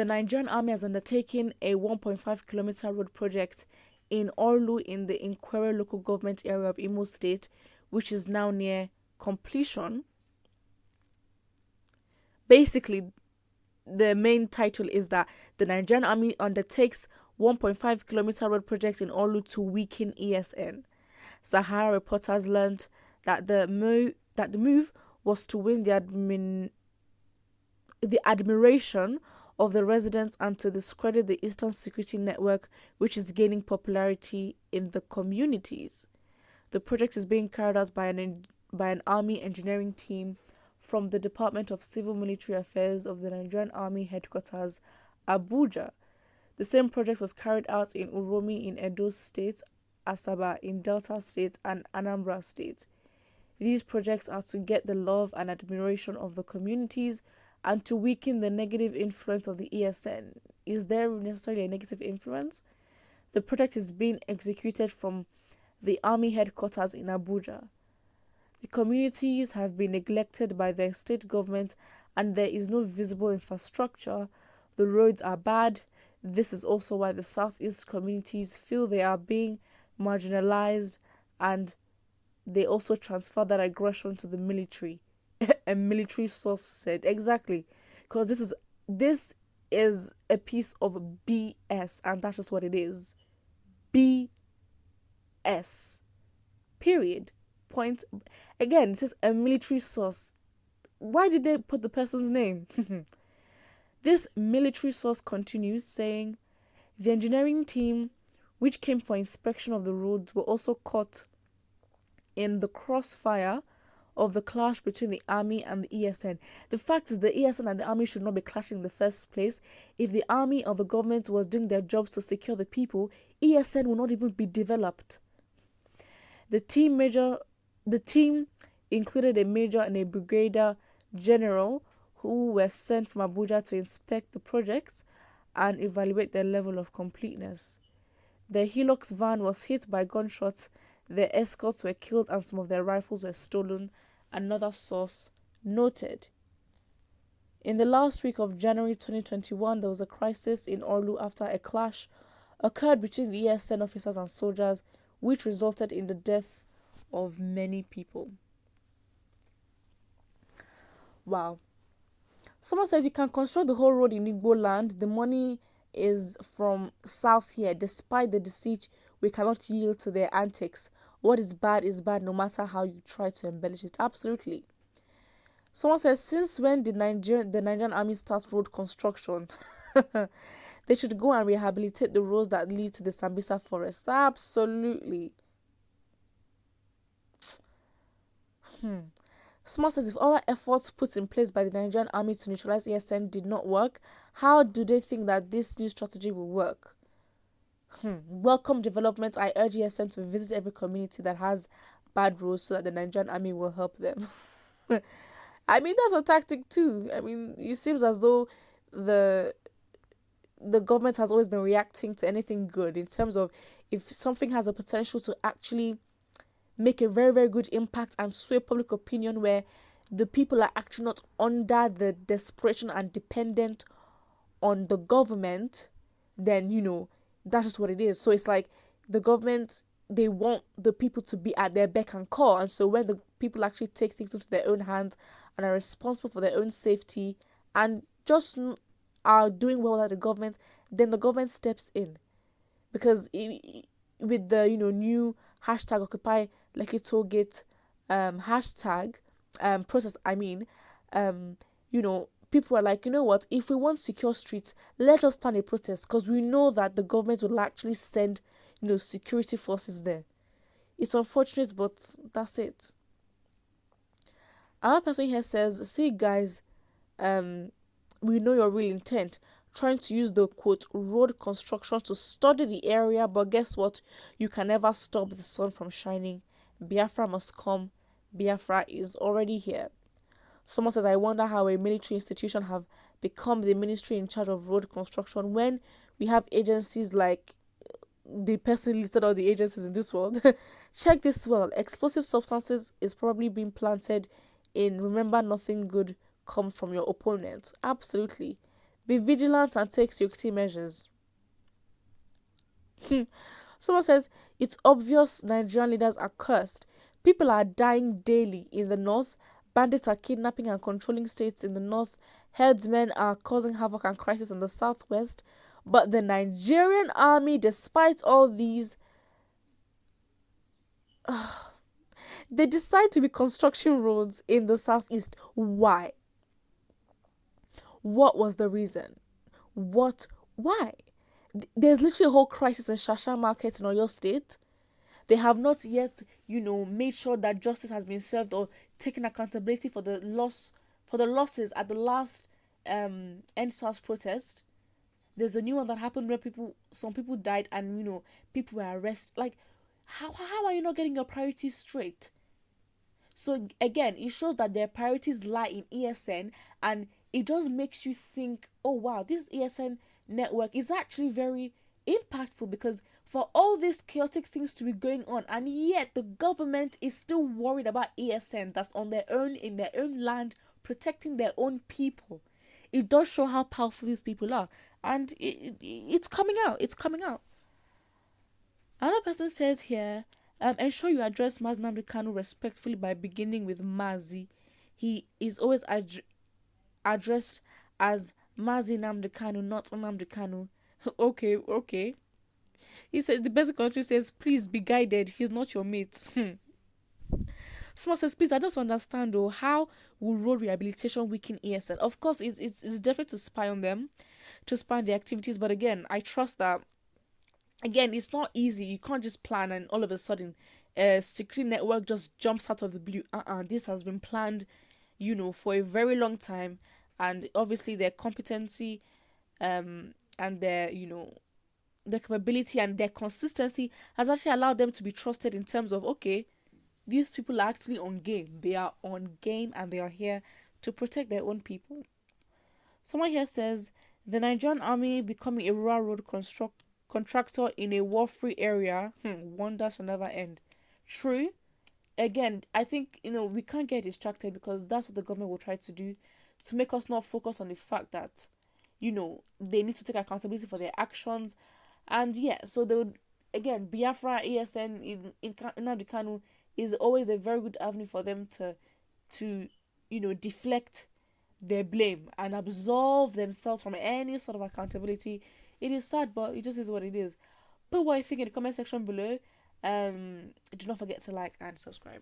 the Nigerian army has undertaken a 1.5-kilometer road project in Orlu in the Inquere local government area of Imo State, which is now near completion. Basically, the main title is that the Nigerian army undertakes 1.5-kilometer road project in Orlu to weaken ESN. Sahara reporters learned that the move was to win the admiration of the residents and to discredit the Eastern Security Network, which is gaining popularity in the communities. The project is being carried out by an army engineering team from the Department of Civil Military Affairs of the Nigerian Army Headquarters, Abuja. The same project was carried out in Uromi in Edo State, Asaba in Delta State, and Anambra State. These projects are to get the love and admiration of the communities and to weaken the negative influence of the ESN. Is there necessarily a negative influence? The project is being executed from the Army headquarters in Abuja. The communities have been neglected by the state government and there is no visible infrastructure. The roads are bad. This is also why the Southeast communities feel they are being marginalized, and they also transfer that aggression to the military. A military source said. Exactly. Because this is a piece of BS, and that's just what it is. BS. Period. Point. Again, it says a military source. Why did they put the person's name? This military source continues saying, the engineering team, which came for inspection of the roads, were also caught in the crossfire of the clash between the army and the ESN. The fact is the ESN and the army should not be clashing in the first place. If the army or the government was doing their jobs to secure the people, ESN will not even be developed. The team included a major and a brigadier general who were sent from Abuja to inspect the project and evaluate their level of completeness. The Hilux van was hit by gunshots, their escorts were killed and some of their rifles were stolen, another source noted. In the last week of January 2021, there was a crisis in Orlu after a clash occurred between the ESN officers and soldiers, which resulted in the death of many people. Wow. Someone says you can construct the whole road in Igbo land. The money is from south here. Despite the deceit, we cannot yield to their antics. What is bad no matter how you try to embellish it. Absolutely. Someone says, since when did the Nigerian army start road construction? They should go and rehabilitate the roads that lead to the Sambisa forest. Absolutely. Smart says, if other efforts put in place by the Nigerian army to neutralize ESN did not work, how do they think that this new strategy will work? Welcome development. I urge ESN to visit every community that has bad roads so that the Nigerian army will help them. I mean, that's a tactic too. I mean, it seems as though the government has always been reacting to anything good in terms of if something has a potential to actually make a very, very good impact and sway public opinion where the people are actually not under the desperation and dependent on the government, then, that's just what it is. So it's like the government, they want the people to be at their beck and call. And so when the people actually take things into their own hands and are responsible for their own safety and just are doing well at the government, then the government steps in. Because with the, new hashtag Occupy Lekki Tollgate hashtag process, people are like, you know what, if we want secure streets, let us plan a protest, because we know that the government will actually send, security forces there. It's unfortunate, but that's it. Another person here says, see guys, we know your real intent, trying to use the quote road construction to study the area, but guess what? You can never stop the sun from shining. Biafra must come. Biafra is already here. Someone says, I wonder how a military institution have become the ministry in charge of road construction when we have agencies like the person listed all the agencies in this world. Check this well. Explosive substances is probably being planted in. Remember, nothing good comes from your opponent. Absolutely. Be vigilant and take security measures. Someone says, it's obvious Nigerian leaders are cursed. People are dying daily in the north. Bandits are kidnapping and controlling states in the north. Herdsmen are causing havoc and crisis in the southwest. But the Nigerian army, despite all these, they decide to be construction roads in the southeast. Why? What was the reason? Why? There's literally a whole crisis in Shasha market in Oyo State. They have not yet, made sure that justice has been served or taken accountability for the losses at the last NSAS protest. There's a new one that happened where some people died and people were arrested. Like, how are you not getting your priorities straight? So again, it shows that their priorities lie in ESN, and it just makes you think, oh wow, this ESN network is actually very impactful, because for all these chaotic things to be going on, and yet the government is still worried about ESN that's on their own, in their own land, protecting their own people. It does show how powerful these people are, and it's coming out. It's coming out. Another person says here, ensure you address Mazi Nnamdi Kanu respectfully by beginning with Mazi. He is always addressed as Mazi Nnamdi Kanu, not Nnamdi Kanu. Okay. He says, the basic country says, please be guided. He's not your mate. Someone says, please, I don't understand though. How will road rehabilitation weaken ESN? Of course, it's definitely to spy on them, to spy on their activities. But again, I trust that. Again, it's not easy. You can't just plan and all of a sudden a security network just jumps out of the blue. This has been planned, for a very long time, and obviously their competency and their their capability and their consistency has actually allowed them to be trusted in terms of, okay, these people are actually on game. They are on game and they are here to protect their own people. Someone here says, the Nigerian army becoming a rural road contractor in a war-free area, wonders shall never end. True. Again, I think, we can't get distracted, because that's what the government will try to do, to make us not focus on the fact that, they need to take accountability for their actions. And yeah, so they would, again, Biafra, ESN, in Nnamdi Kanu is always a very good avenue for them to deflect their blame and absolve themselves from any sort of accountability. It is sad, but it just is what it is. Put what you think in the comment section below. Do not forget to like and subscribe.